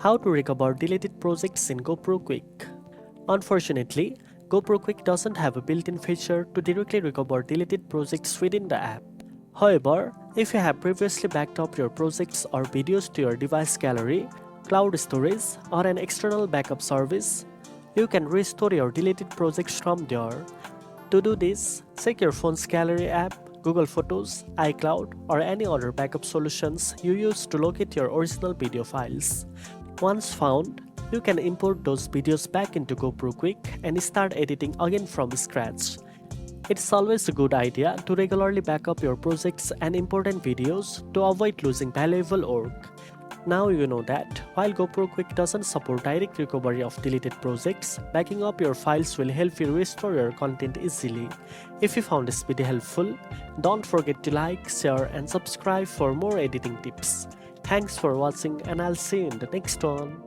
How to recover deleted projects in GoPro Quik. Unfortunately, GoPro Quik doesn't have a built-in feature to directly recover deleted projects within the app. However, if you have previously backed up your projects or videos to your device gallery, cloud storage, or an external backup service, you can restore your deleted projects from there. To do this, check your phone's gallery app, Google Photos, iCloud, or any other backup solutions you use to locate your original video files. Once found, you can import those videos back into GoPro Quik and start editing again from scratch. It's always a good idea to regularly back up your projects and important videos to avoid losing valuable work. Now you know that while GoPro Quik doesn't support direct recovery of deleted projects, backing up your files will help you restore your content easily. If you found this video helpful, don't forget to like, share and subscribe for more editing tips. Thanks for watching and I'll see you in the next one.